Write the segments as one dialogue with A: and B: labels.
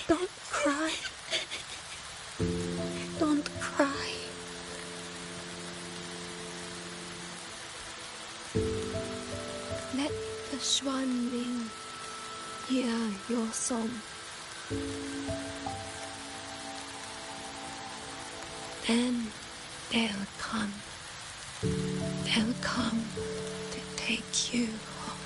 A: Don't cry. Don't cry. Let the Xuanling hear your song. Then they'll come. They'll come to take you home.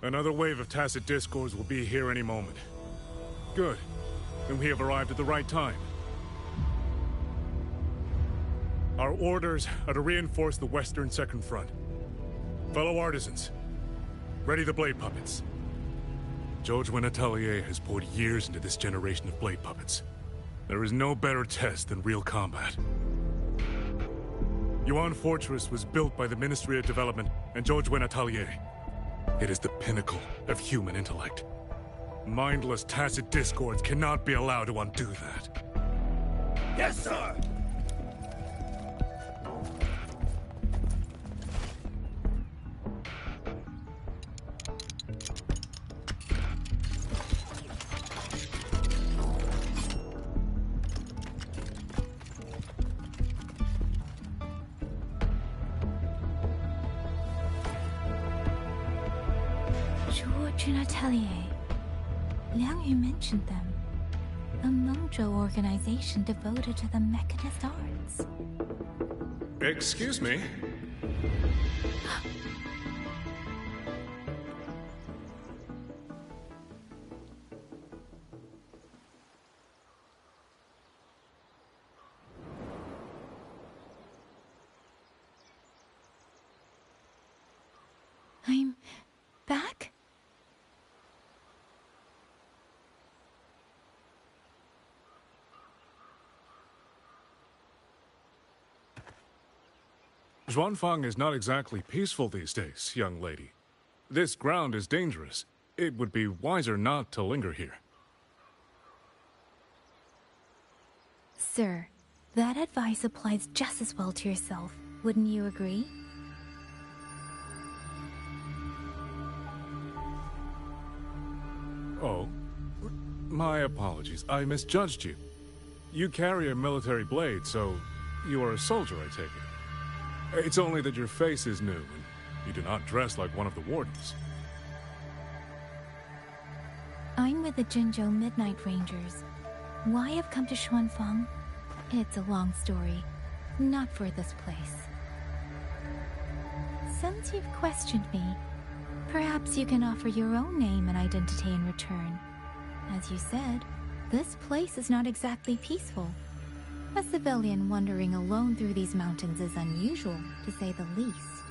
B: Another wave of tacit discords will be here any moment. Good. Then we have arrived at the right time. Our orders are to reinforce the Western Second Front. Fellow artisans, ready the blade puppets. WUWA Atelier has poured years into this generation of blade puppets. There is no better test than real combat. Yuan Fortress was built by the Ministry of Development and WUWA Atelier. It is the pinnacle of human intellect. Mindless, tacit discords cannot be allowed to undo that.
C: Yes, sir!
A: WUWA Atelier. Liang Yu mentioned them. A mojo organization devoted to the mechanist arts.
B: Excuse me?
A: I'm back?
B: Xuanfang is not exactly peaceful these days, young lady. This ground is dangerous. It would be wiser not to linger here.
A: Sir, that advice applies just as well to yourself. Wouldn't you agree?
B: Oh, my apologies. I misjudged you. You carry a military blade, so you are a soldier, I take it. It's only that your face is new, and you do not dress like one of the wardens.
A: I'm with the Jinzhou Midnight Rangers. Why I've come to Xuanfang? It's a long story. Not for this place. Since you've questioned me, perhaps you can offer your own name and identity in return. As you said, this place is not exactly peaceful. A civilian wandering alone through these mountains is unusual, to say the least.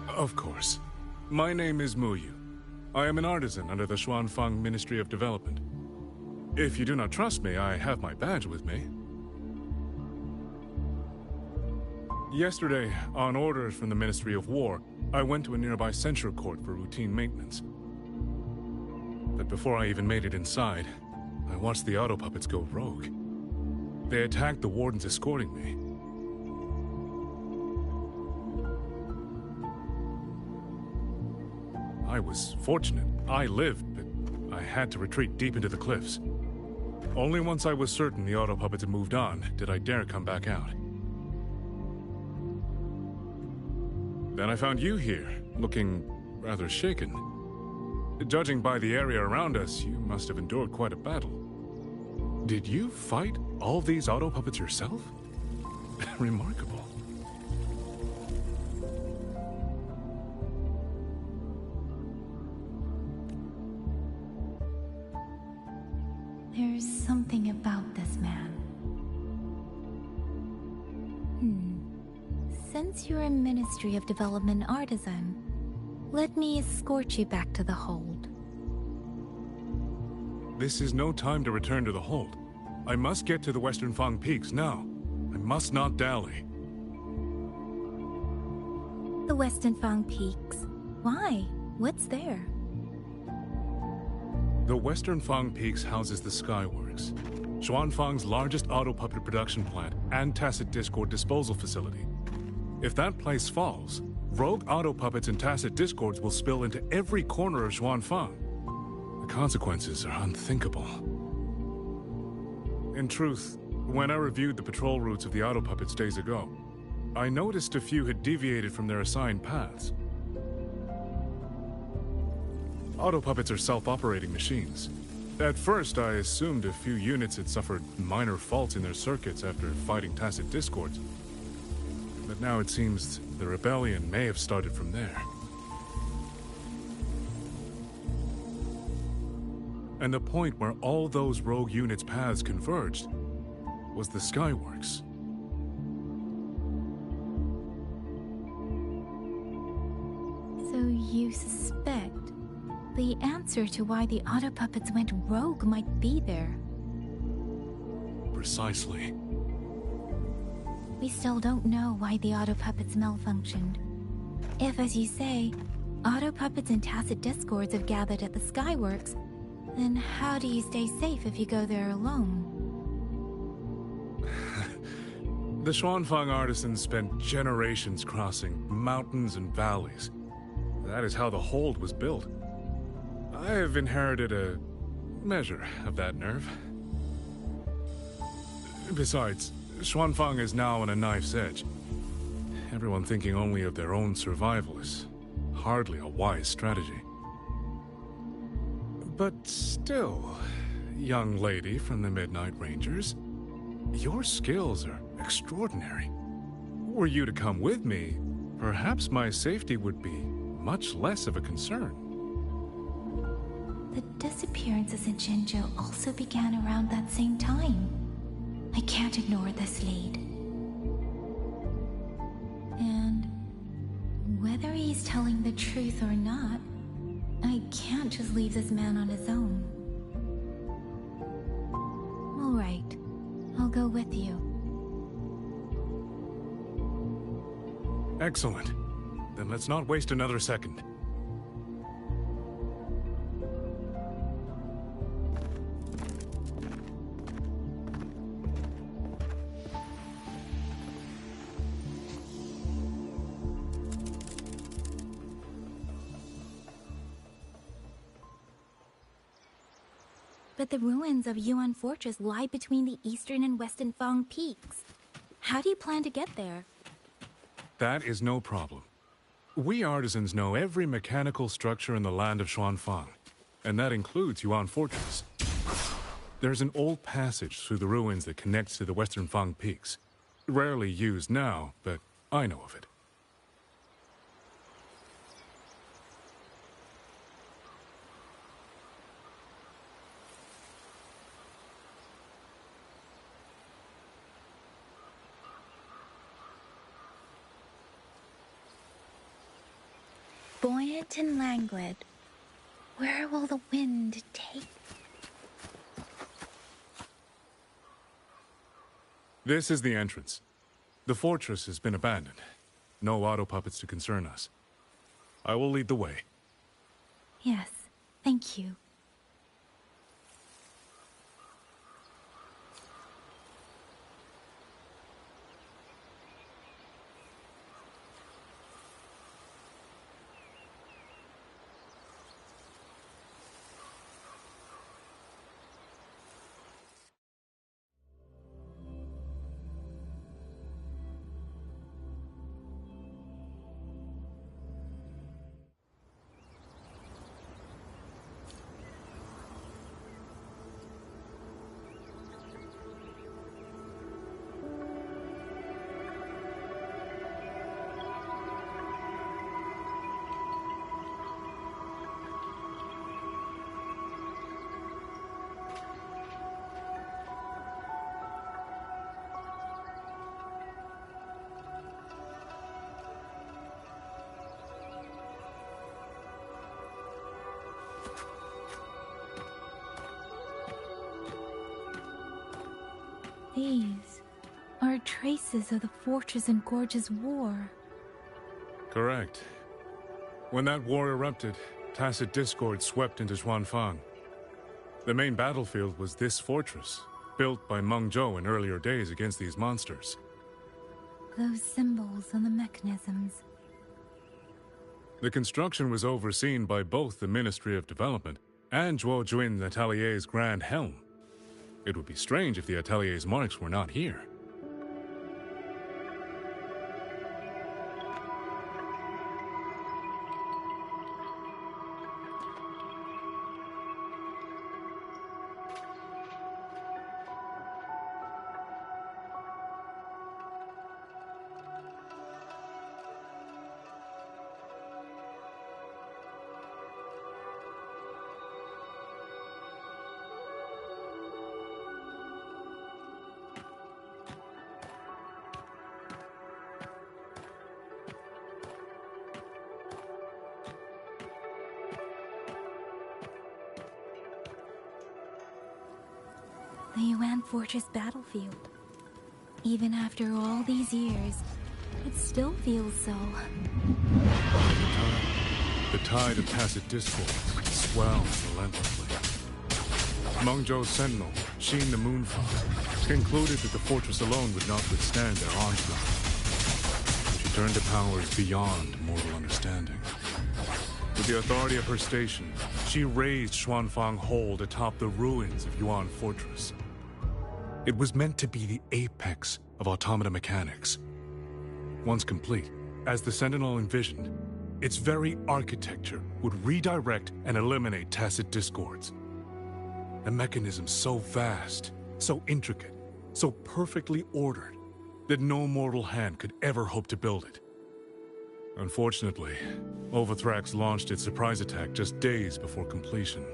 B: Of course. My name is Muyu. I am an artisan under the Xuanfang Ministry of Development. If you do not trust me, I have my badge with me. Yesterday, on orders from the Ministry of War, I went to a nearby censure court for routine maintenance. But before I even made it inside, I watched the auto puppets go rogue. They attacked the wardens escorting me. I was fortunate. I lived, but I had to retreat deep into the cliffs. Only once I was certain the auto puppets had moved on did I dare come back out. Then I found you here, looking rather shaken. Judging by the area around us, you must have endured quite a battle. Did you fight all these auto puppets yourself? Remarkable.
A: There's something about this man. Since you're a Ministry of Development artisan, let me escort you back to the hold.
B: This is no time to return to the hold. I must get to the Western Fang Peaks now. I must not dally.
A: The Western Fang Peaks? Why? What's there?
B: The Western Fang Peaks houses the Skyworks, Xuanfang's largest auto puppet production plant and tacit discord disposal facility. If that place falls, rogue auto puppets and tacit discords will spill into every corner of Xuanfang. The consequences are unthinkable. In truth, when I reviewed the patrol routes of the auto puppets days ago, I noticed a few had deviated from their assigned paths. Auto puppets are self-operating machines. At first, I assumed a few units had suffered minor faults in their circuits after fighting tacit discords. But now it seems the rebellion may have started from there. And the point where all those rogue units' paths converged was the Skyworks.
A: So you suspect the answer to why the auto puppets went rogue might be there?
B: Precisely.
A: We still don't know why the auto puppets malfunctioned. If, as you say, auto puppets and tacit discords have gathered at the Skyworks, then how do you stay safe if you go there alone?
B: The Xuanfang artisans spent generations crossing mountains and valleys. That is how the hold was built. I have inherited a measure of that nerve. Besides, Xuanfang is now on a knife's edge. Everyone thinking only of their own survival is hardly a wise strategy. But still, young lady from the Midnight Rangers, your skills are extraordinary. Were you to come with me, perhaps my safety would be much less of a concern.
A: The disappearances in Jinzhou also began around that same time. I can't ignore this lead. And whether he's telling the truth or not, I can't just leave this man on his own. All right, I'll go with you.
B: Excellent. Then let's not waste another second.
A: But the ruins of Yuan Fortress lie between the eastern and western Fang peaks. How do you plan to get there?
B: That is no problem. We artisans know every mechanical structure in the land of Xuanfang, and that includes Yuan Fortress. There's an old passage through the ruins that connects to the western Fang peaks. Rarely used now, but I know of it.
A: Buoyant and languid. Where will the wind take?
B: This is the entrance. The fortress has been abandoned. No auto puppets to concern us. I will lead the way.
A: Yes, thank you. These are traces of the Fortress and Gorge's war.
B: Correct. When that war erupted, tacit discord swept into Xuanfang. The main battlefield was this fortress, built by Meng Zhou in earlier days against these monsters.
A: Those symbols on the mechanisms.
B: The construction was overseen by both the Ministry of Development and Zhuo Jun's Atelier's Grand Helm. It would be strange if the Atelier's marks were not here.
A: The Yuan Fortress battlefield. Even after all these years, it still feels so.
B: The tide of tacit discord swells relentlessly. Meng Zhou's sentinel, Xin the Moonfall, concluded that the fortress alone would not withstand their onslaught. She turned to powers beyond mortal understanding. With the authority of her station, she raised Xuanfang Hold atop the ruins of Yuan Fortress. It was meant to be the apex of automata mechanics. Once complete, as the Sentinel envisioned, its very architecture would redirect and eliminate tacit discords. A mechanism so vast, so intricate, so perfectly ordered, that no mortal hand could ever hope to build it. Unfortunately, Overthrax launched its surprise attack just days before completion.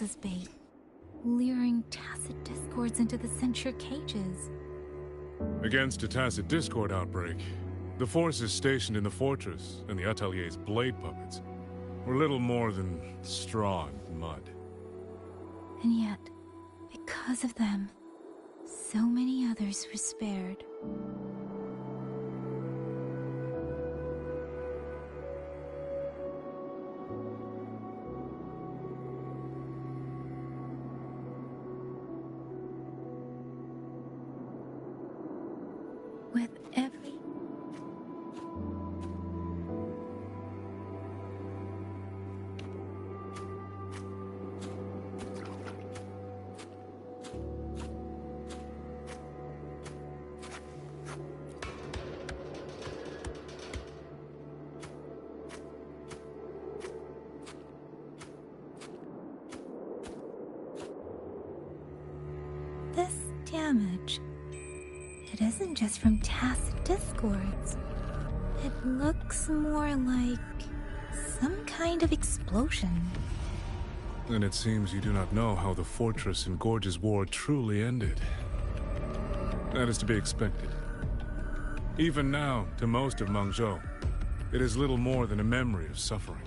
A: as bait, luring tacit discords into the censure cages.
B: Against a tacit discord outbreak, the forces stationed in the fortress and the Atelier's blade puppets were little more than straw and mud.
A: And yet, because of them, so many others were spared. With every this damage, it isn't just from tacit discords. It looks more like some kind of explosion.
B: And it seems you do not know how the Fortress and Gorge's war truly ended. That is to be expected. Even now, to most of Mengzhou, it is little more than a memory of suffering.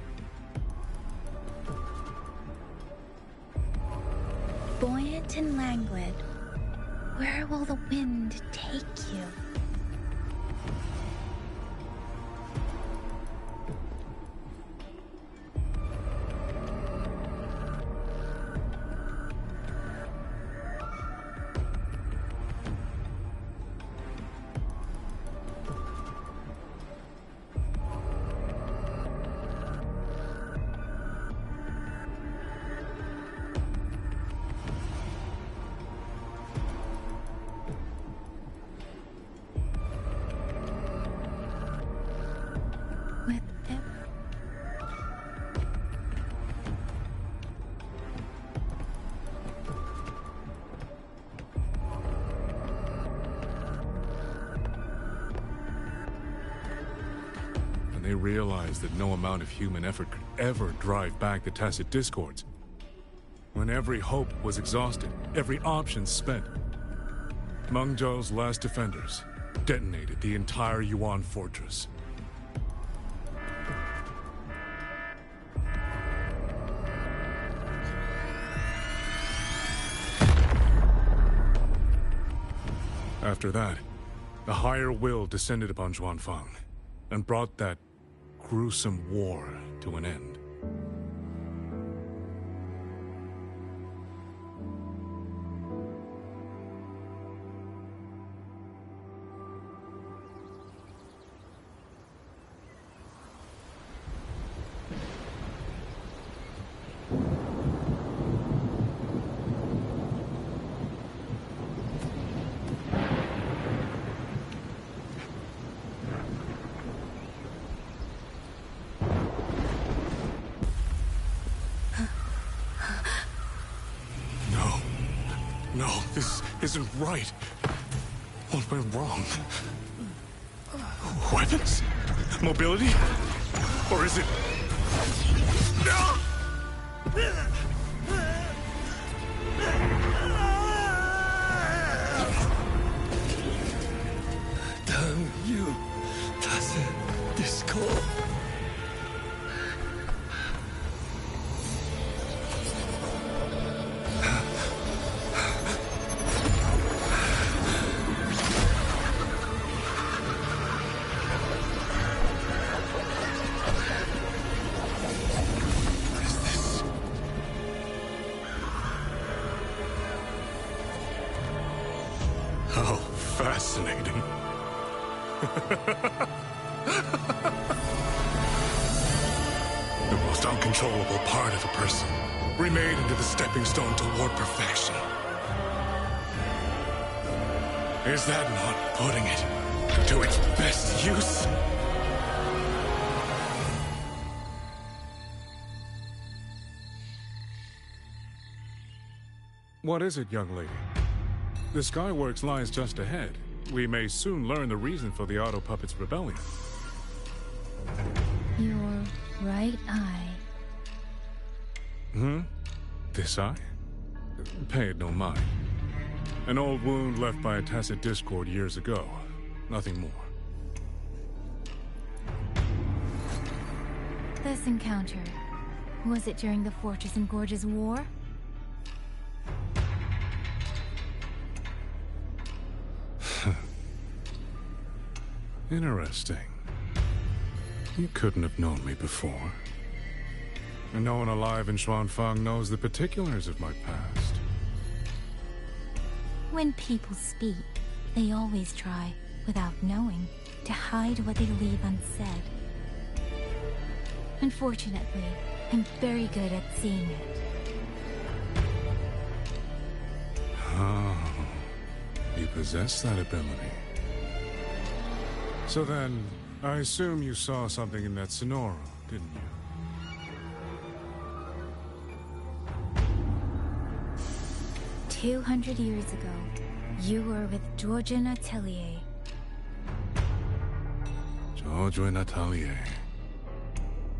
A: Buoyant and languid, where will the wind take you? With
B: And they realized that no amount of human effort could ever drive back the tacit discords. When every hope was exhausted, every option spent, Mengzhou's last defenders detonated the entire Yuan fortress. After that, a higher will descended upon Zhuanfang and brought that gruesome war to an end. No, this isn't right. What went wrong? Weapons? Mobility? Or is it...
C: Damn you, tacit discord.
B: How fascinating. The most uncontrollable part of a person, remade into the stepping stone toward perfection. Is that not putting it to its best use? What is it, young lady? The Skyworks lies just ahead. We may soon learn the reason for the Auto Puppet's rebellion.
A: your right eye.
B: This eye? Pay it no mind. An old wound left by a tacit discord years ago. Nothing more.
A: This encounter, was it during the Fortress and Gorges War?
B: Interesting. You couldn't have known me before. And no one alive in Xuanfang knows the particulars of my past.
A: When people speak, they always try, without knowing, to hide what they leave unsaid. Unfortunately, I'm very good at seeing it.
B: Oh, you possess that ability. So then, I assume you saw something in that Sonoro, didn't you?
A: 200 years ago, you were with Georgian Atelier.
B: Georgian Atelier.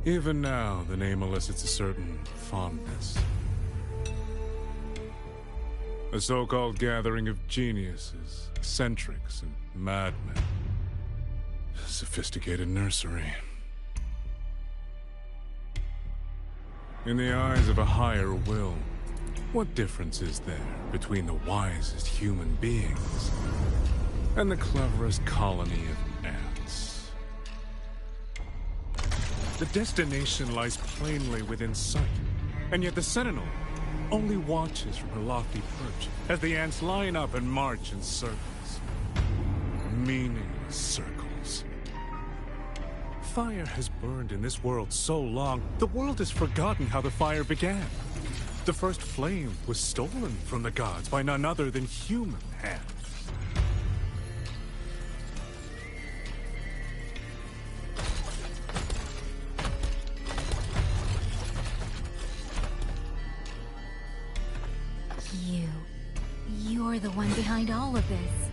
B: Even now, the name elicits a certain fondness. A so-called gathering of geniuses, eccentrics, and madmen. A sophisticated nursery. In the eyes of a higher will, what difference is there between the wisest human beings and the cleverest colony of ants? The destination lies plainly within sight, and yet the Sentinel only watches from her lofty perch as the ants line up and march in circles. Meaningless circles. Fire has burned in this world so long, the world has forgotten how the fire began. The first flame was stolen from the gods by none other than human hands.
A: You're the one behind all of this.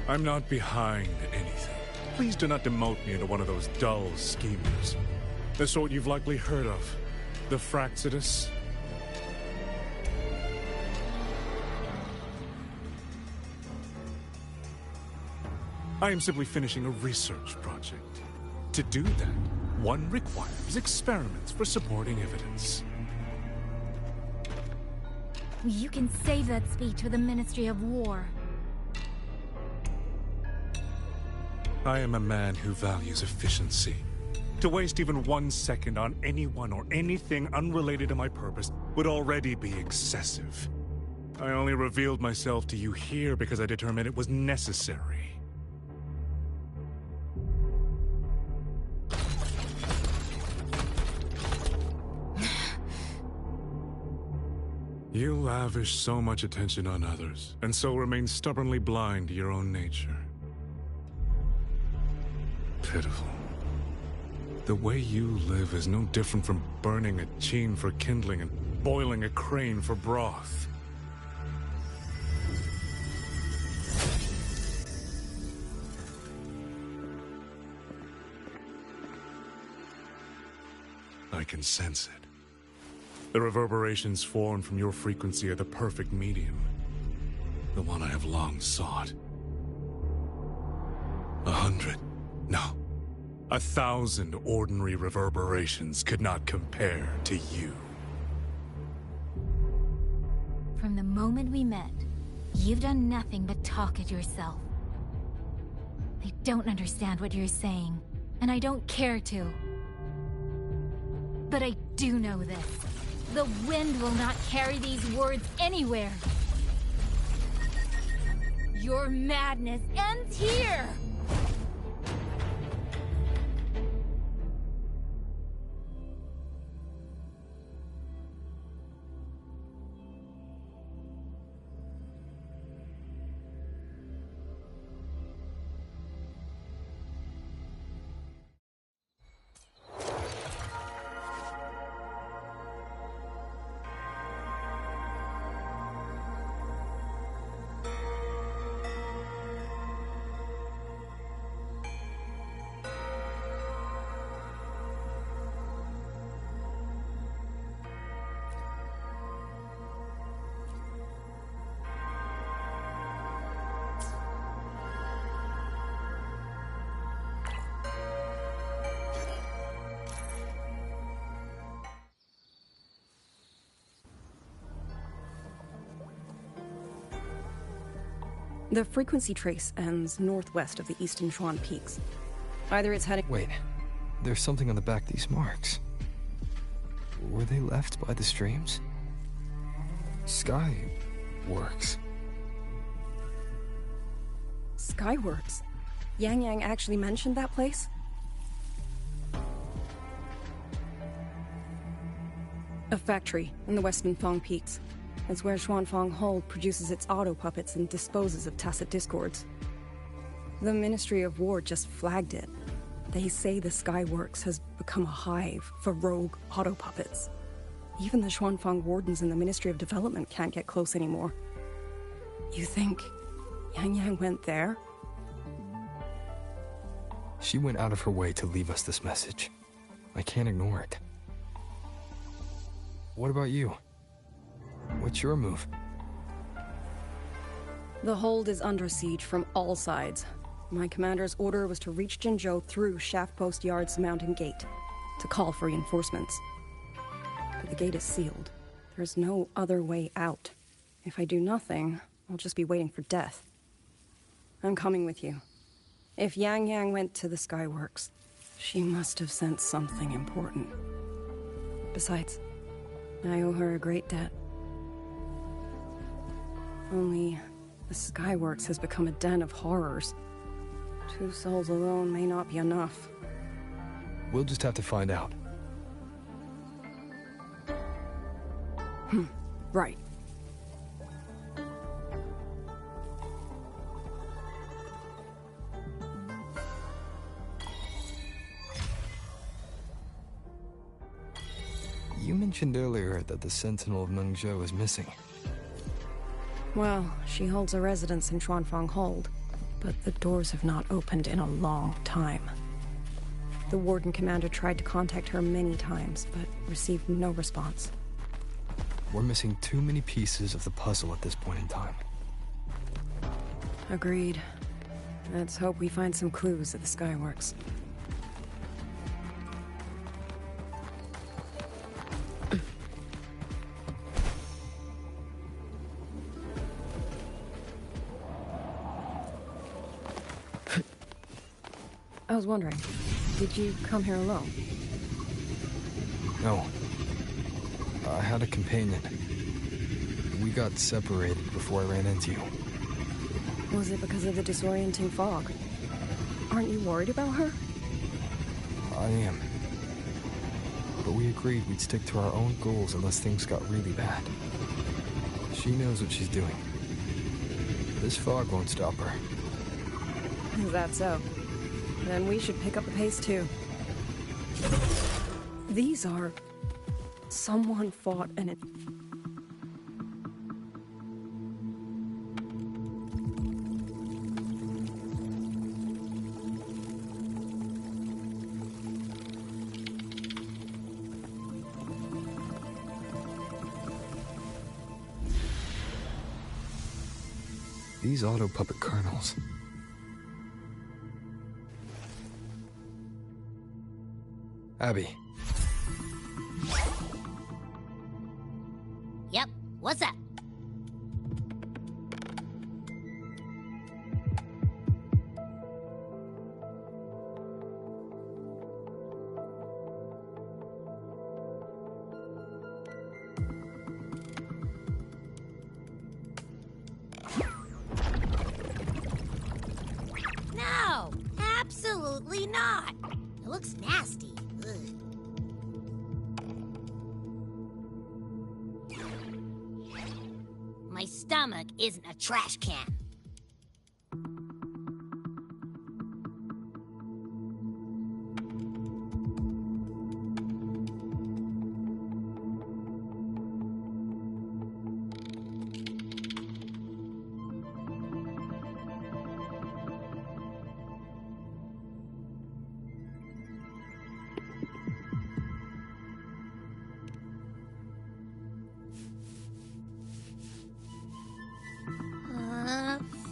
B: I'm not behind anything. Please do not demote me into one of those dull schemers. The sort you've likely heard of. The Fraxidus. I am simply finishing a research project. To do that, one requires experiments for supporting evidence.
A: You can save that speech for the Ministry of War.
B: I am a man who values efficiency. To waste even 1 second on anyone or anything unrelated to my purpose would already be excessive. I only revealed myself to you here because I determined it was necessary. You lavish so much attention on others, and so remain stubbornly blind to your own nature. Pitiful. The way you live is no different from burning a chine for kindling and boiling a crane for broth. I can sense it. The reverberations formed from your frequency are the perfect medium. The one I have long sought. 100, no, 1,000 ordinary reverberations could not compare to you.
A: From the moment we met, you've done nothing but talk at yourself. I don't understand what you're saying, and I don't care to. But I do know this. The wind will not carry these words anywhere. Your madness ends here!
D: The frequency trace ends northwest of the Eastern Shuan Peaks. Either it's heading...
E: Wait, there's something on the back of these marks. Were they left by the streams? Skyworks.
D: Skyworks? Yang Yang actually mentioned that place? A factory in the Western Fong Peaks. It's where Xuanfang Hold produces its auto puppets and disposes of tacit discords. The Ministry of War just flagged it. They say the Skyworks has become a hive for rogue auto puppets. Even the Xuanfang wardens in the Ministry of Development can't get close anymore. You think Yang Yang went there?
E: She went out of her way to leave us this message. I can't ignore it. What about you? What's your move?
D: The hold is under siege from all sides. My commander's order was to reach Jinzhou through Shaft Post Yard's mountain gate, to call for reinforcements. But the gate is sealed. There's no other way out. If I do nothing, I'll just be waiting for death. I'm coming with you. If Yang Yang went to the Skyworks, she must have sent something important. Besides, I owe her a great debt. Only, the Skyworks has become a den of horrors. 2 souls alone may not be enough.
E: We'll just have to find out.
D: Right.
E: You mentioned earlier that the Sentinel of Mengzhou is missing.
D: Well, she holds a residence in Xuanfang Hold, but the doors have not opened in a long time. The Warden Commander tried to contact her many times, but received no response.
E: We're missing too many pieces of the puzzle at this point in time.
D: Agreed. Let's hope we find some clues at the Skyworks. I was wondering, did you come here alone?
E: No. I had a companion. We got separated before I ran into you.
D: Was it because of the disorienting fog? Aren't you worried about her?
E: I am. But we agreed we'd stick to our own goals unless things got really bad. She knows what she's doing. This fog won't stop her.
D: Is that so? Then we should pick up the pace too. These are... Someone fought and it...
E: These auto puppet kernels. Abby.
F: Yep, what's up? No, absolutely not. It looks nasty. Ugh. My stomach isn't a trash can.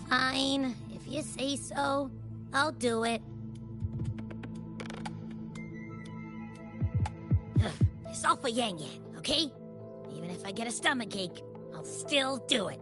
F: Fine. If you say so, I'll do it. It's all for Yang Yang, okay? Even if I get a stomachache, I'll still do it.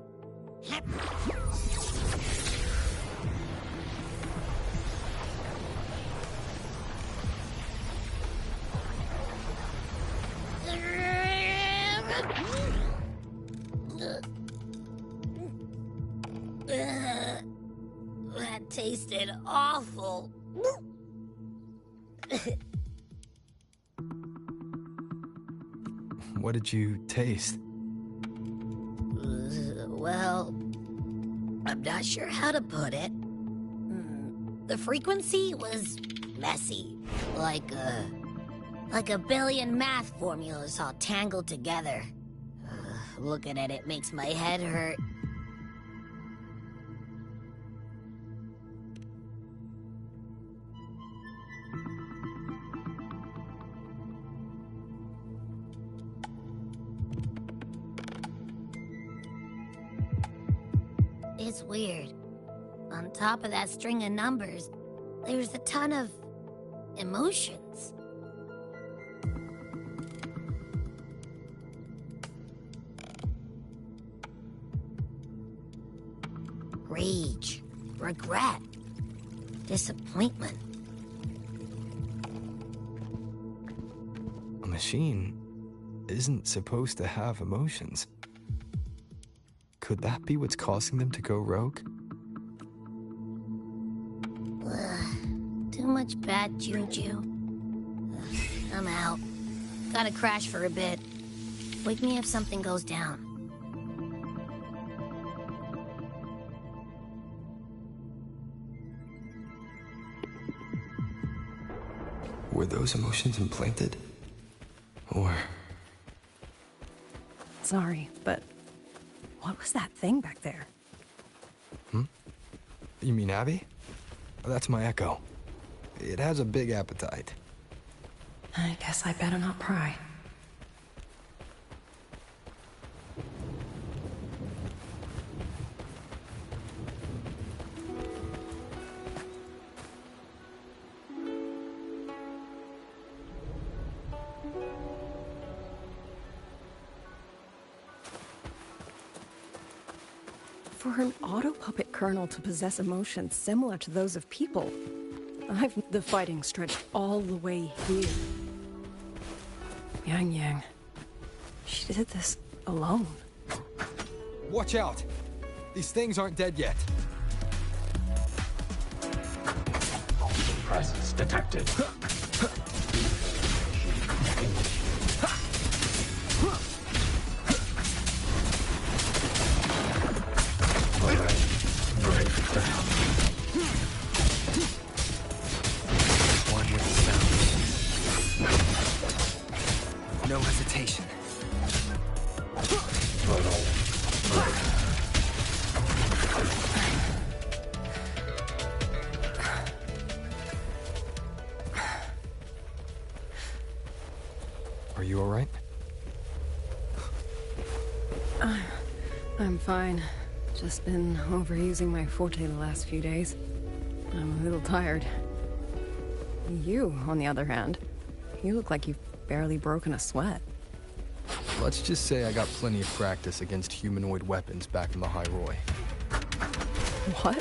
F: tasted awful.
E: What did you taste?
F: Well, I'm not sure how to put it. The frequency was messy, like a billion math formulas all tangled together. Looking at it makes my head hurt. It's weird. On top of that string of numbers, there's a ton of emotions. Rage, regret, disappointment.
E: A machine isn't supposed to have emotions. Could that be what's causing them to go rogue?
F: Too much bad juju. I'm out. Gotta crash for a bit. Wake me if something goes down.
E: Were those emotions implanted? Or...
D: Sorry, but what was that thing back there?
E: You mean Abby? That's my Echo. It has a big appetite.
D: I guess I better not pry. For an auto-puppet kernel to possess emotions similar to those of people, the fighting stretched all the way here. Yang. She did this alone.
E: Watch out! These things aren't dead yet.
C: Presence detected.
E: No hesitation. Are you all right?
D: I'm fine. Just been overusing my forte the last few days. I'm a little tired. You, on the other hand, you look like you've barely broken a sweat.
E: Let's just say I got plenty of practice against humanoid weapons back in the High Roy.
D: What?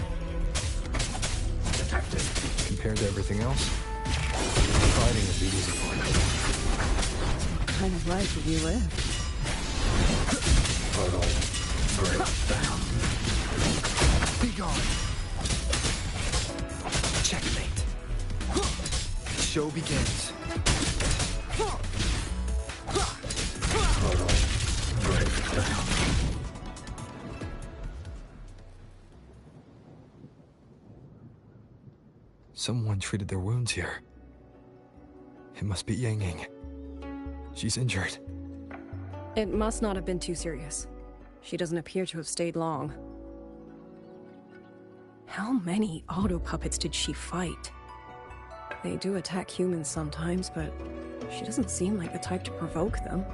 C: Detected.
E: Compared to everything else, fighting is the easy part.
D: What kind of life have you lived?
C: Total breakdown.
E: Be gone! Checkmate. The show begins.
C: Total breakdown.
E: Someone treated their wounds here. It must be Yang Ying. She's injured.
D: It must not have been too serious. She doesn't appear to have stayed long. How many auto-puppets did she fight? They do attack humans sometimes, but she doesn't seem like the type to provoke them.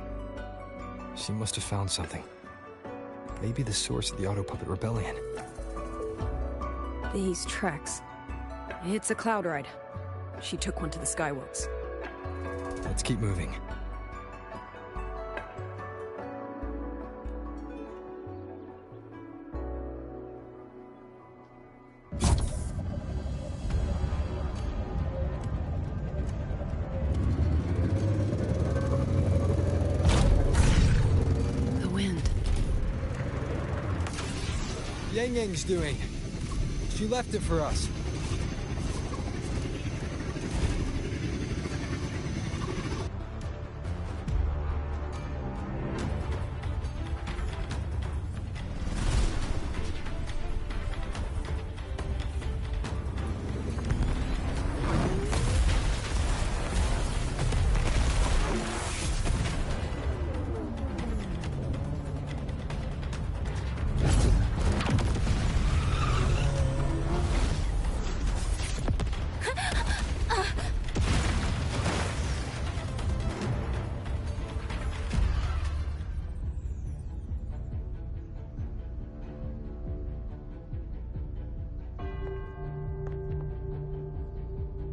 E: She must have found something. Maybe the source of the auto-puppet rebellion.
D: These treks. It's a cloud ride. She took one to the Skyworks.
E: Let's keep moving.
D: The wind.
E: Yang Ying's doing She left it for us.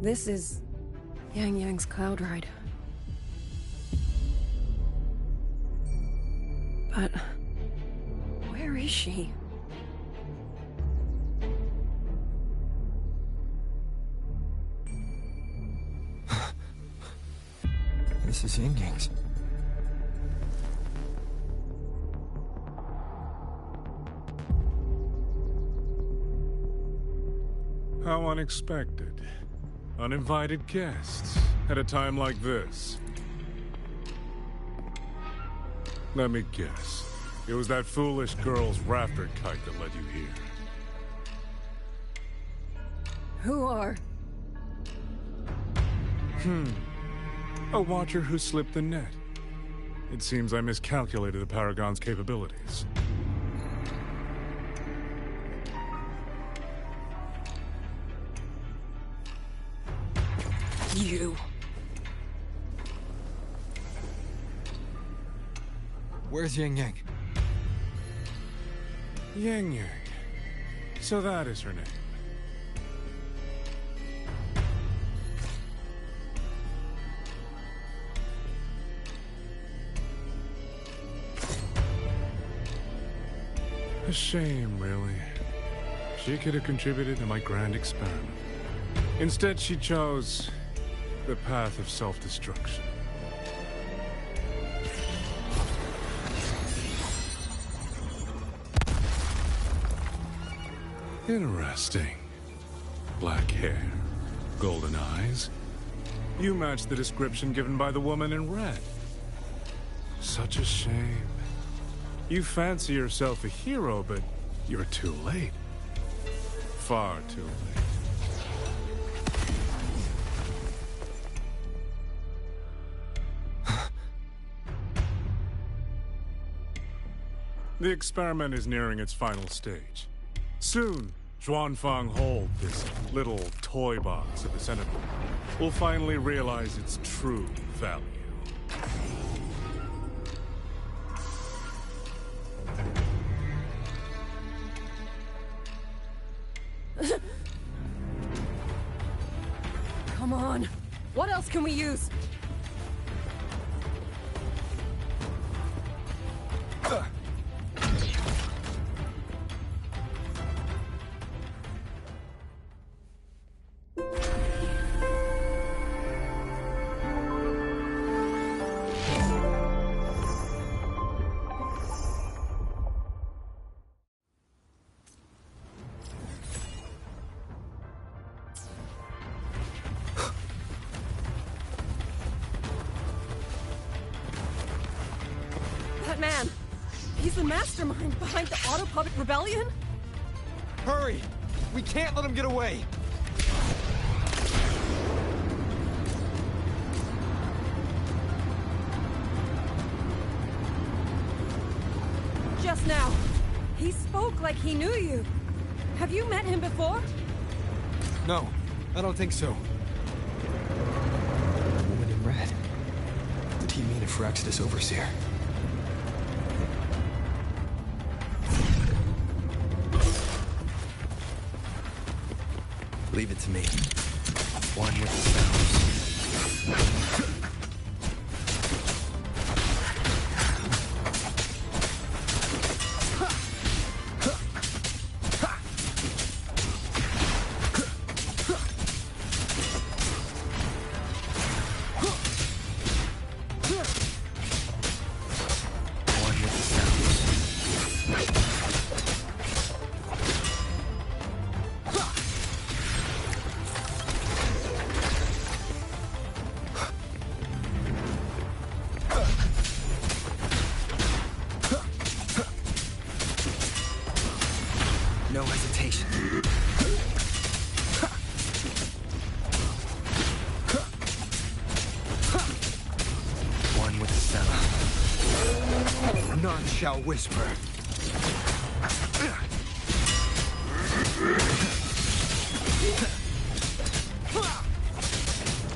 D: This is Yang Yang's cloud ride. But where is she?
E: This is Yang Yang's.
B: How unexpected. Uninvited guests at a time like this. Let me guess. It was that foolish girl's rafter kite that led you here.
D: Who are?
B: A watcher who slipped the net. It seems I miscalculated the Paragon's capabilities.
D: You.
E: Where's Yang Yang?
B: Yang Yang. So that is her name. A shame, really. She could have contributed to my grand experiment. Instead, she chose the path of self-destruction. Interesting. Black hair, golden eyes. You match the description given by the woman in red. Such a shame. You fancy yourself a hero, but you're too late. Far too late. The experiment is nearing its final stage. Soon, Zhuanfang Hold, this little toy box at the center, will finally realize its true value.
D: Come on. What else can we use? That man, he's the mastermind behind the Autopuppet Rebellion?
E: Hurry! We can't let him get away!
D: Just now, he spoke like he knew you. Have you met him before?
E: No, I don't think so. The woman in red. Did he mean a Firaxis overseer? Leave it to me. One with the sounds.
C: One with the sounds.
E: No hesitation. One with the seven. None shall whisper.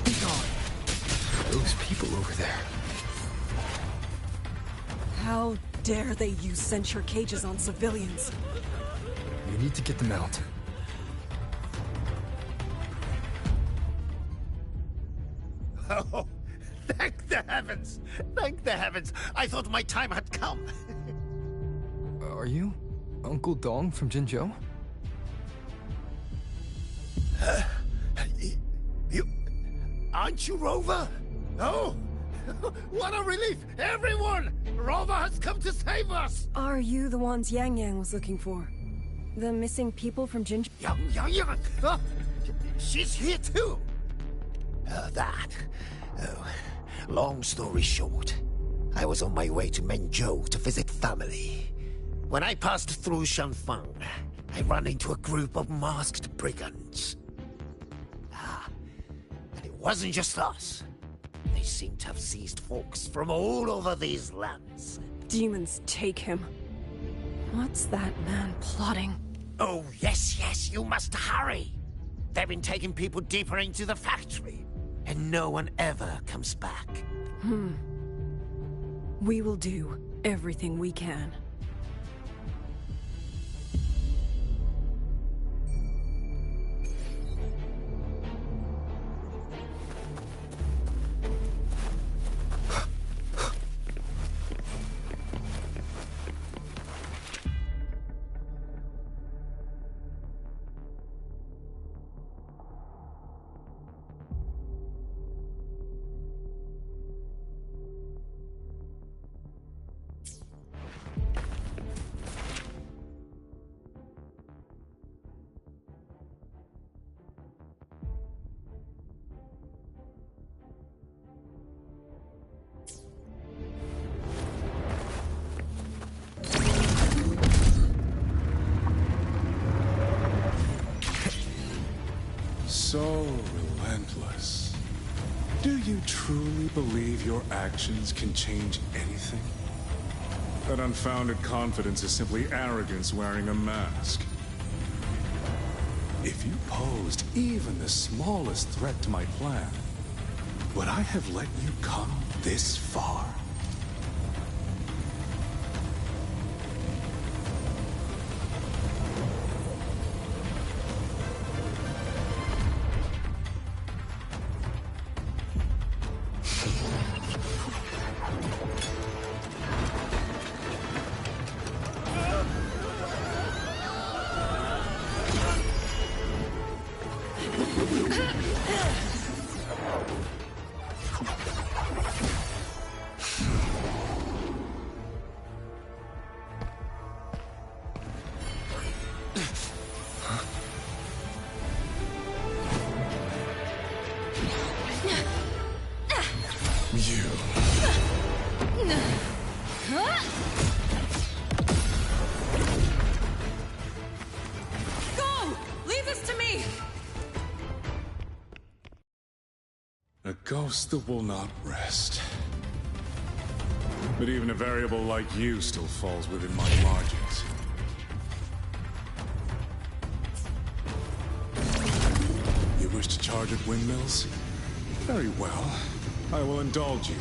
E: Be gone. Those people over there.
D: How dare they use censure cages on civilians?
E: We need to get them out.
G: Oh, thank the heavens! Thank the heavens! I thought my time had come.
E: Are you Uncle Dong from Jinzhou?
G: You... Aren't you Rover? Oh! What a relief! Everyone! Rover has come to save us!
D: Are you the ones Yang Yang was looking for? The missing people from Jinzhou?
G: Yang! She's here too! That... Oh, long story short, I was on my way to Menzhou to visit family. When I passed through Shanfeng, I ran into a group of masked brigands. And it wasn't just us. They seem to have seized folks from all over these lands.
D: Demons take him. What's that man plotting?
G: Oh, yes, you must hurry. They've been taking people deeper into the factory, and no one ever comes back.
D: We will do everything we can.
B: So relentless. Do you truly believe your actions can change anything? That unfounded confidence is simply arrogance wearing a mask. If you posed even the smallest threat to my plan, would I have let you come this far? A ghost that will not rest. But even a variable like you still falls within my margins. You wish to charge at windmills? Very well. I will indulge you.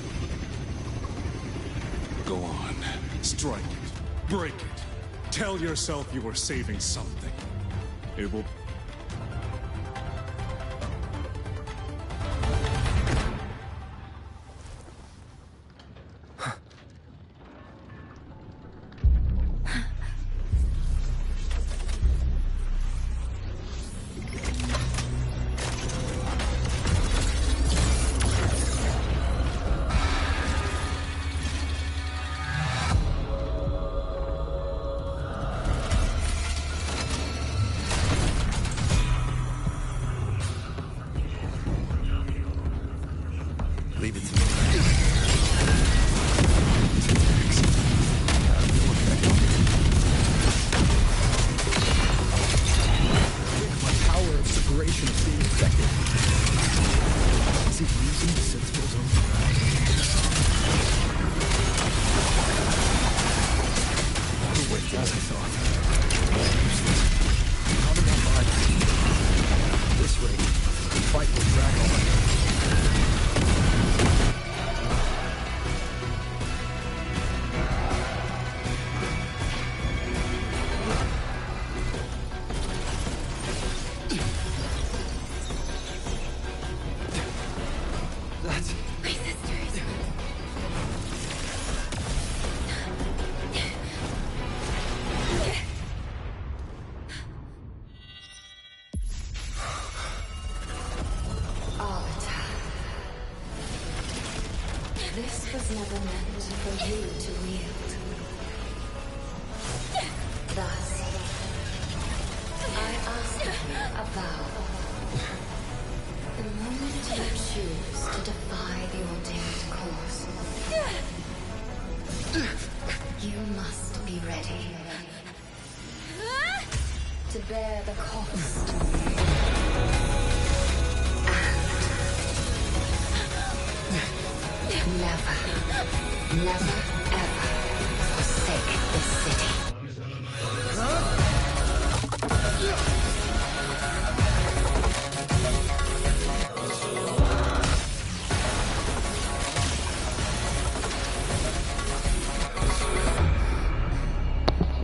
B: Go on. Strike it. Break it. Tell yourself you are saving something. It will...
H: vow. The moment you choose to defy the ordained course, you must be ready to bear the cost. And never, ever forsake this city.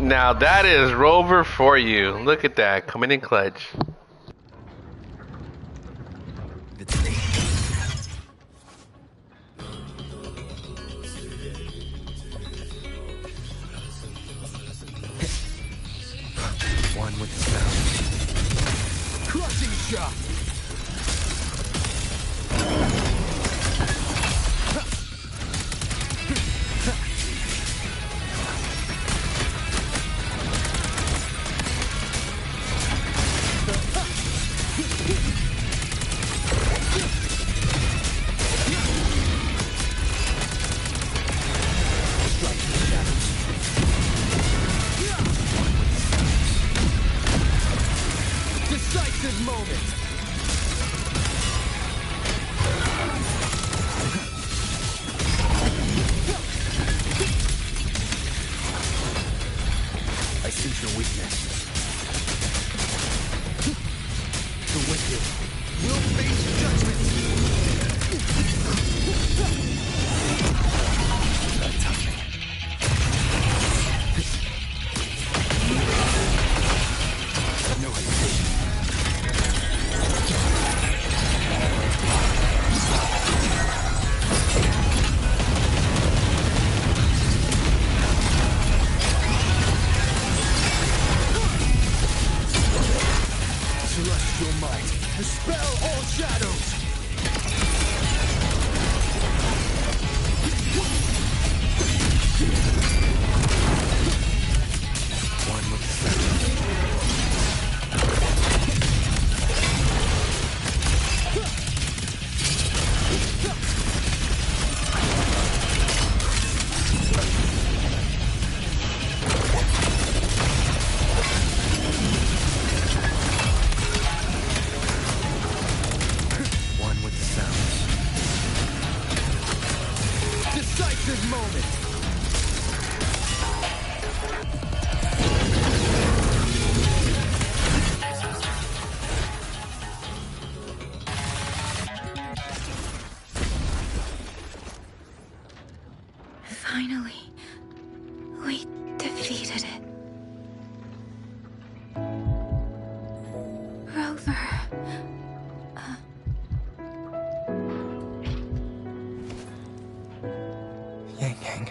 I: Now that is Rover for you. Look at that, coming in clutch.
E: One with the sound. Crushing shot! Decisive moment! I sense your weakness. The wicked will face judgment! Touch me. No hesitation. Celestial might, dispel all shadows! One with the center. One with the sounds. Decisive moment!
A: Finally, we defeated it. Rover.
E: Yang Yang.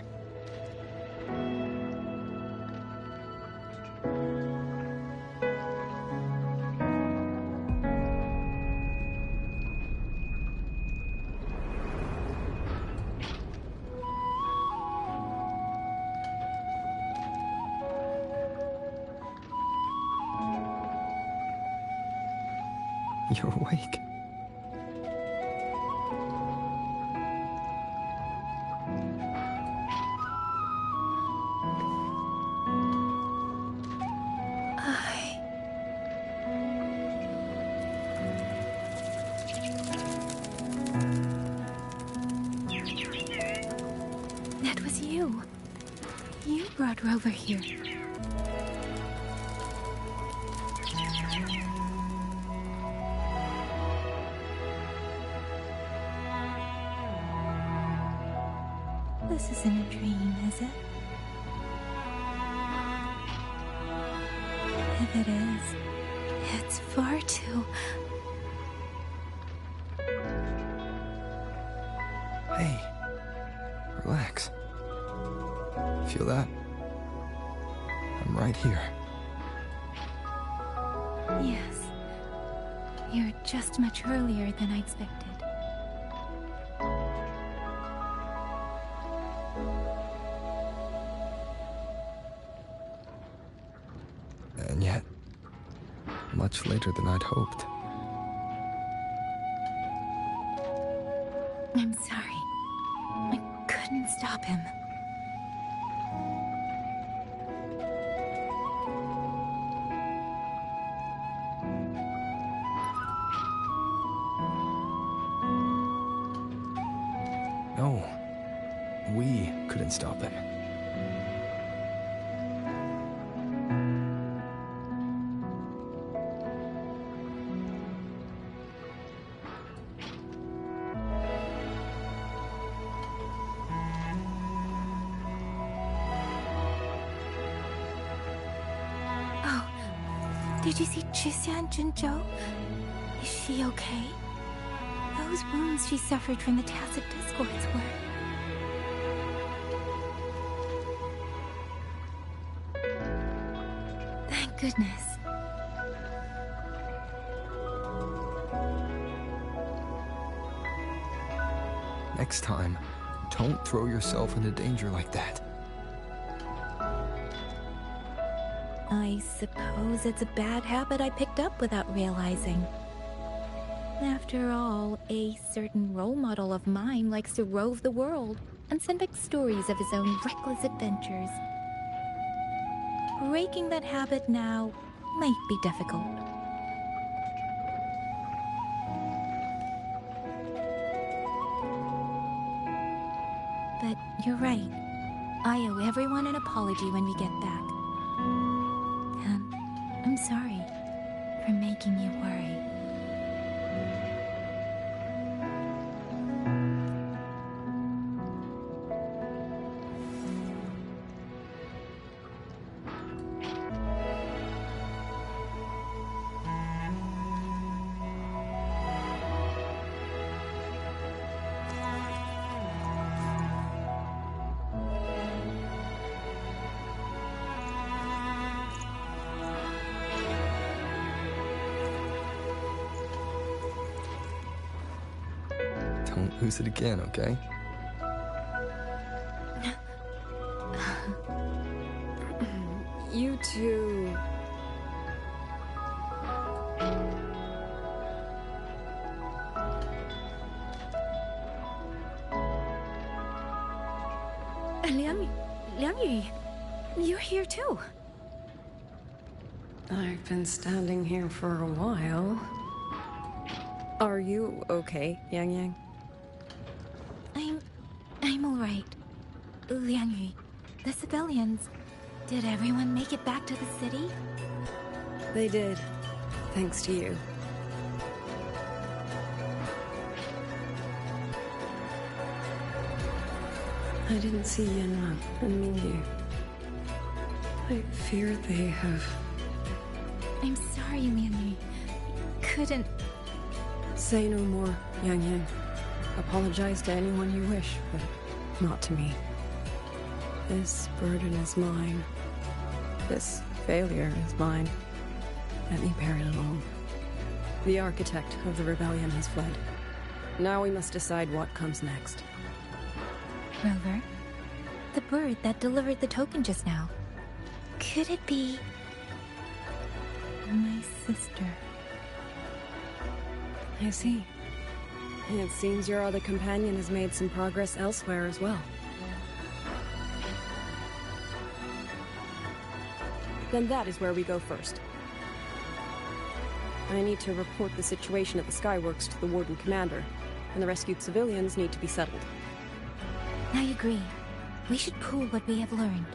E: You're awake.
A: That was you. You brought Rover here. This isn't a dream, is it? If it is, it's far too...
E: Hey, relax. Feel that? I'm right here.
A: Yes. You're just much earlier than I expected.
E: And yet, much later than I'd hoped.
A: I'm sorry. I couldn't stop him.
E: No, we couldn't stop him.
A: Did you see Chixia and Jinzhou? Is she okay? Those wounds she suffered from the tacit discords were... Thank goodness.
E: Next time, don't throw yourself into danger like that.
A: I suppose it's a bad habit I picked up without realizing. After all, a certain role model of mine likes to rove the world and send back stories of his own reckless adventures. Breaking that habit now might be difficult. But you're right. I owe everyone an apology when we get back. And I'm sorry for making you worry.
E: Don't lose it again, okay?
D: You two...
A: Liang Yu, you're here too.
D: I've been standing here for a while. Are you okay, Yang Yang?
A: I'm alright. Liang Yu, the civilians, did everyone make it back to the city?
D: They did, thanks to you. I didn't see Yanran and Mingyu. I fear they have...
A: I'm sorry, Liang Yu. Couldn't...
D: Say no more, Yang Yang. Apologize to anyone you wish, but not to me. This burden is mine. This failure is mine. Let me bear it alone. The architect of the rebellion has fled. Now we must decide what comes next.
A: Rover, the bird that delivered the token just now. Could it be... my sister?
D: I see. It seems your other companion has made some progress elsewhere as well. Then that is where we go first. I need to report the situation at the Skyworks to the Warden Commander, and the rescued civilians need to be settled.
A: I agree. We should pool what we have learned.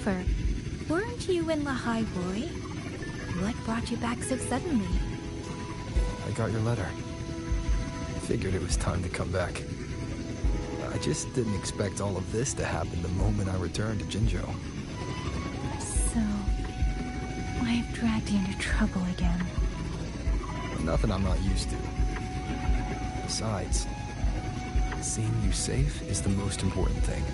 A: Rover, weren't you in Lahai Roy? What brought you back so suddenly?
E: I got your letter. Figured it was time to come back. I just didn't expect all of this to happen the moment I returned to Jinzhou.
A: So, I have dragged you into trouble again.
E: Nothing I'm not used to. Besides, seeing you safe is the most important thing.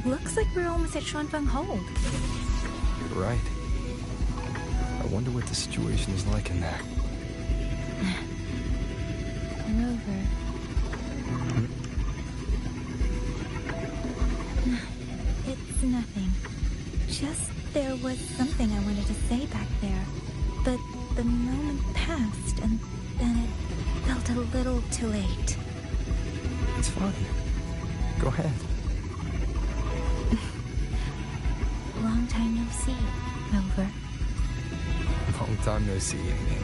A: Looks like we're almost at Shuanfeng Hold.
E: You're right. I wonder what the situation is like in there.
A: Rover. It's nothing. Just there was something I wanted to say back there. But the moment passed and then it felt a little too late.
E: It's fine. Go ahead.
A: Long time no see, Rover.
E: Long time no see, Amy.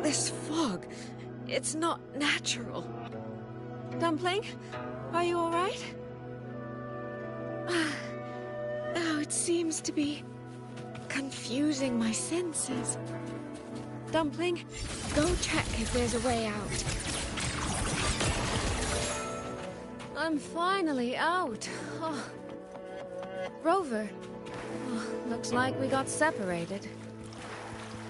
J: This fog, it's not natural. Dumpling, are you all right? Oh, it seems to be confusing my senses. Dumpling, go check if there's a way out. I'm finally out. Oh. Rover, looks like we got separated.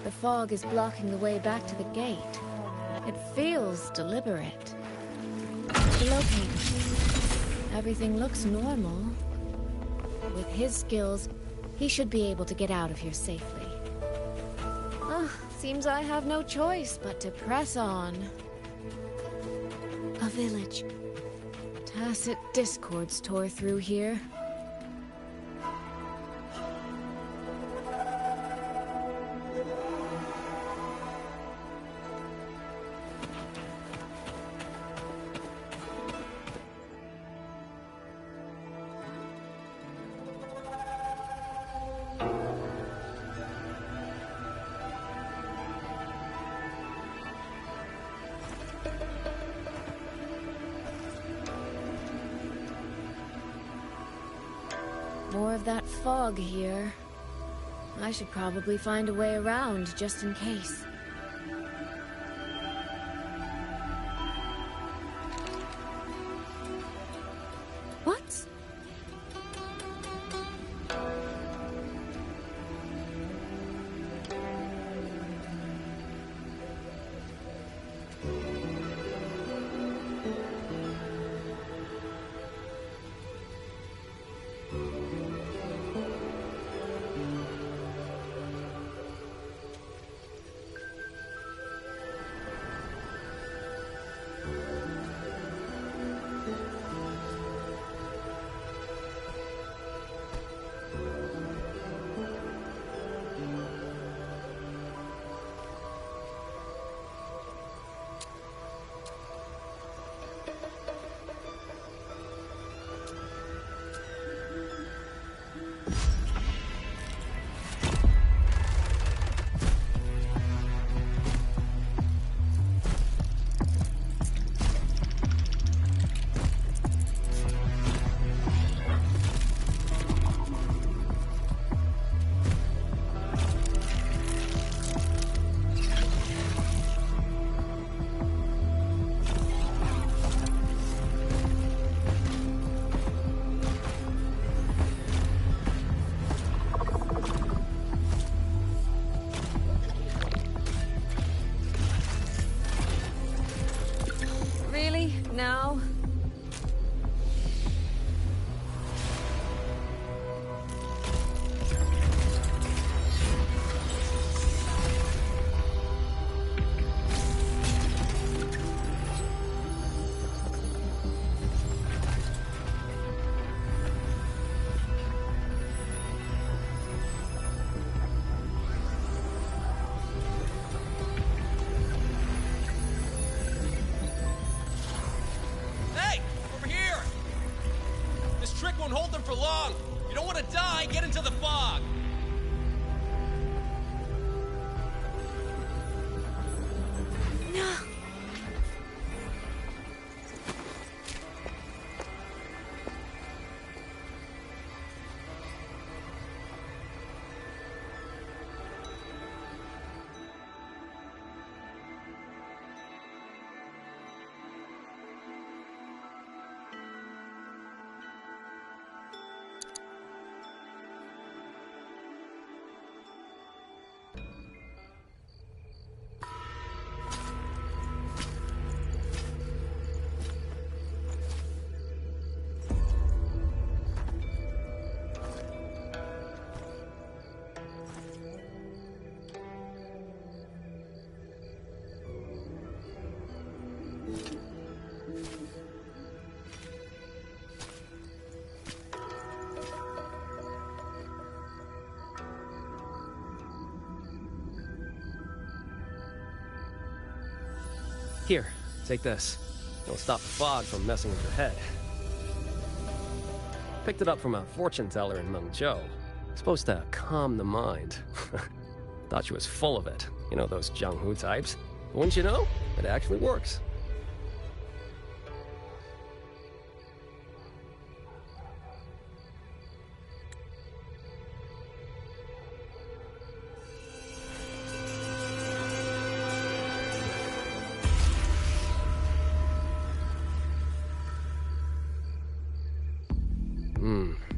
J: The fog is blocking the way back to the gate. It feels deliberate. Locate. Everything looks normal. With his skills, he should be able to get out of here safely. Seems I have no choice but to press on. A village. Tacit discords tore through here. More of that fog here. I should probably find a way around, just in case. What? Now?
K: won't hold them for long. You don't want to die, get into the fog.
J: No.
L: Here, take this. It'll stop the fog from messing with your head. Picked it up from a fortune teller in Mengzhou. Supposed to calm the mind. Thought she was full of it. You know, those Jianghu types. But wouldn't you know? It actually works.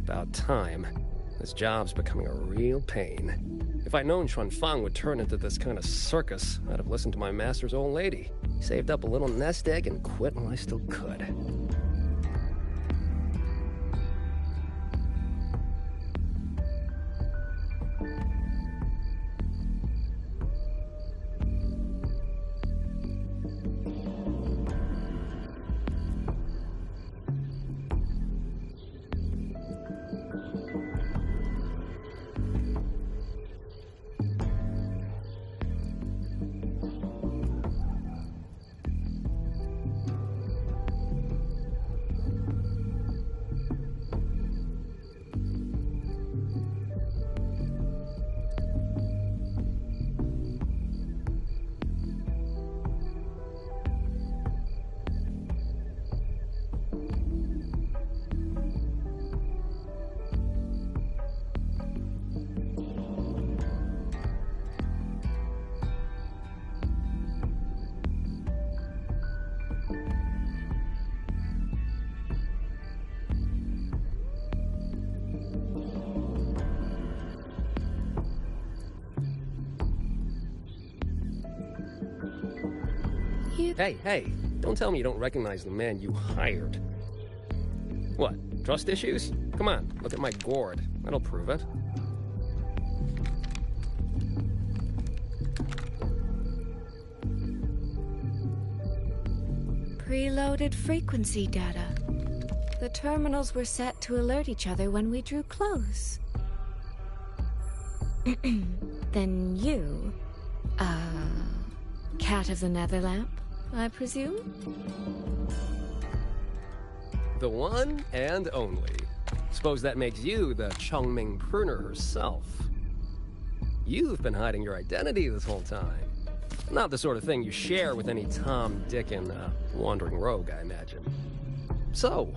L: About time. This job's becoming a real pain. If I'd known Xuanfang would turn into this kind of circus, I'd have listened to my master's old lady. Saved up a little nest egg and quit while I still could. Hey, don't tell me you don't recognize the man you hired. What, trust issues? Come on, look at my gourd. That'll prove it.
J: Preloaded frequency data. The terminals were set to alert each other when we drew close. Then you, cat of the Netherlamp, I presume?
L: The one and only. Suppose that makes you the Chongming pruner herself. You've been hiding your identity this whole time. Not the sort of thing you share with any Tom, Dick, and wandering rogue, I imagine. So,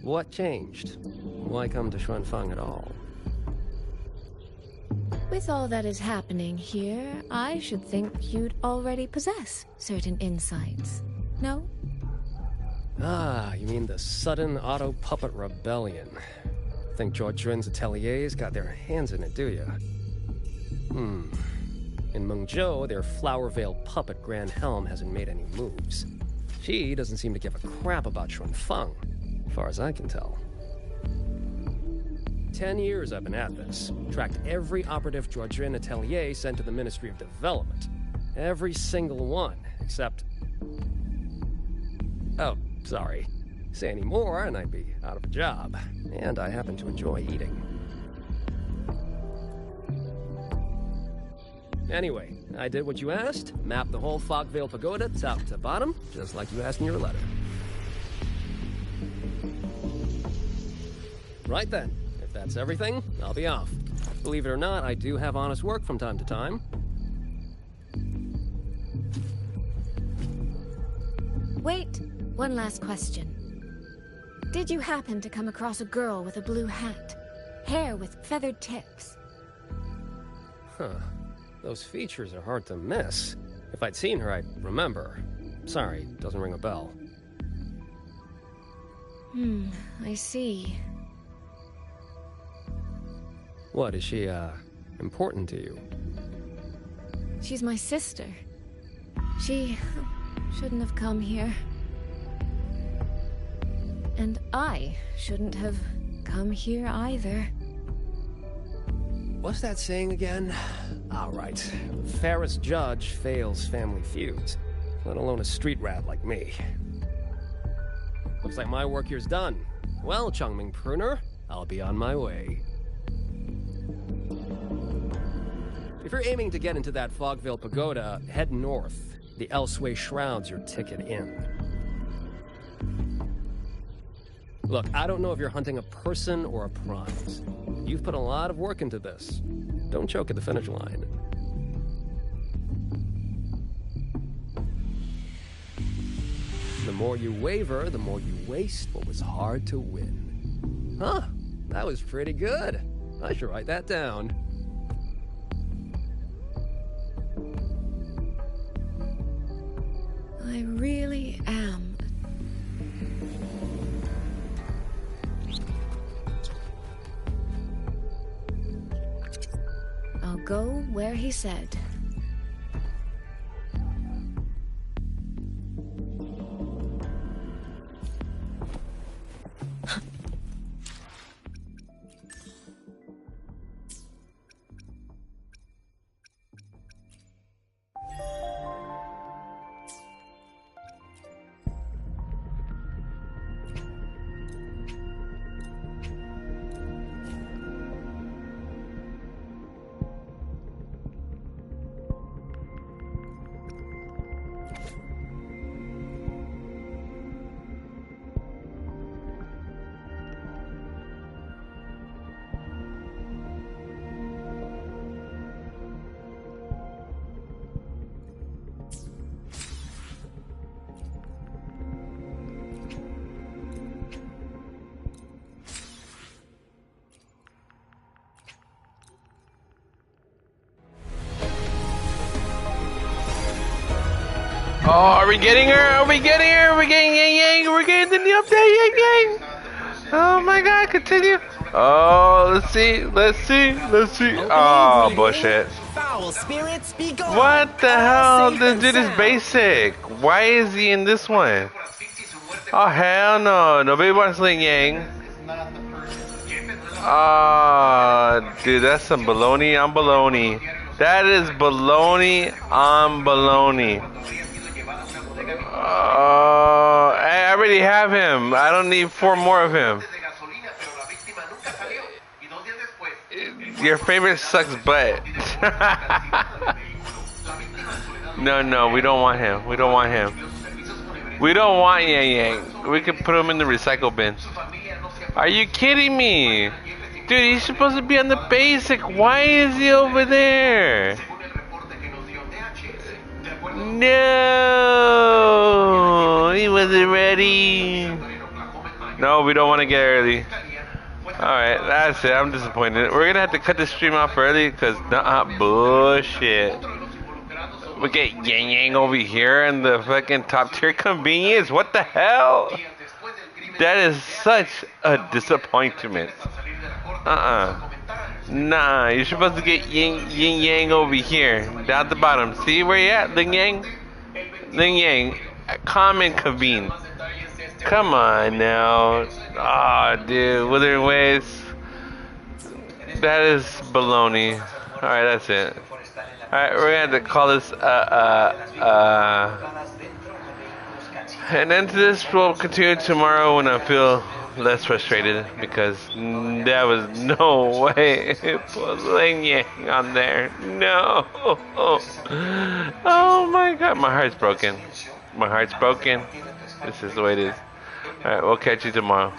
L: what changed? Why come to Xuanfang at all?
J: With all that is happening here, I should think you'd already possess certain insights. No?
L: Ah, you mean the sudden auto-puppet rebellion. Think George Jun's ateliers got their hands in it, do you? In Mengzhou, their flower-veiled puppet Grand Helm hasn't made any moves. She doesn't seem to give a crap about Xuanfang, as far as I can tell. 10 years I've been at this. Tracked every operative Georgian atelier sent to the Ministry of Development. Every single one, except... Oh, sorry. Say any more and I'd be out of a job. And I happen to enjoy eating. Anyway, I did what you asked. Mapped the whole Fogvale Pagoda top to bottom, just like you asked in your letter. Right then. If that's everything, I'll be off. Believe it or not, I do have honest work from time to time.
J: Wait, one last question. Did you happen to come across a girl with a blue hat? Hair with feathered tips?
L: Huh. Those features are hard to miss. If I'd seen her, I'd remember. Sorry, doesn't ring a bell.
J: I see.
L: What, is she, important to you?
J: She's my sister. She shouldn't have come here. And I shouldn't have come here either.
L: What's that saying again? All right. Fairest judge fails family feuds, let alone a street rat like me. Looks like my work here's done. Well, Chungming Pruner, I'll be on my way. If you're aiming to get into that Fogville Pagoda, head north. The Elseway Shroud's your ticket in. Look, I don't know if you're hunting a person or a prize. You've put a lot of work into this. Don't choke at the finish line. The more you waver, the more you waste what was hard to win. Huh, that was pretty good. I should write that down.
J: I really am. I'll go where he said.
I: Oh, are we getting her? Are we getting her? Are we getting Yang Yang? We're getting the new update, Yang Yang. Oh my god, continue. Oh, let's see. Let's see. Let's see. Oh, bullshit. What the hell? This dude is basic. Why is he in this one? Oh, hell no. Nobody wants Ling Yang. Ah, dude, that's some baloney on baloney. That is baloney on baloney. I already have him. I don't need 4 more of him. Your favorite sucks butt. No, we don't want him. We don't want him. We don't want Yang Yang. We can put him in the recycle bin. Are you kidding me? Dude, he's supposed to be on the basic. Why is he over there? No, he wasn't ready. No, we don't want to get early. Alright, that's it. I'm disappointed. We're gonna have to cut the stream off early because bullshit. We get Yang Yang over here and the fucking top tier convenience. What the hell? That is such a disappointment. Nah, you're supposed to get Yin Yang over here, down at the bottom. See where you at, Ling Yang? Ling Yang, come and convene. Come on now. Aw, dude, Withering Waves. That is baloney. Alright, that's it. Alright, we're gonna have to call this, and then this will continue tomorrow when I feel less frustrated, because there was no way put Ling Yang on there. No. Oh my god, my heart's broken. My heart's broken. This is the way it is. Alright, we'll catch you tomorrow.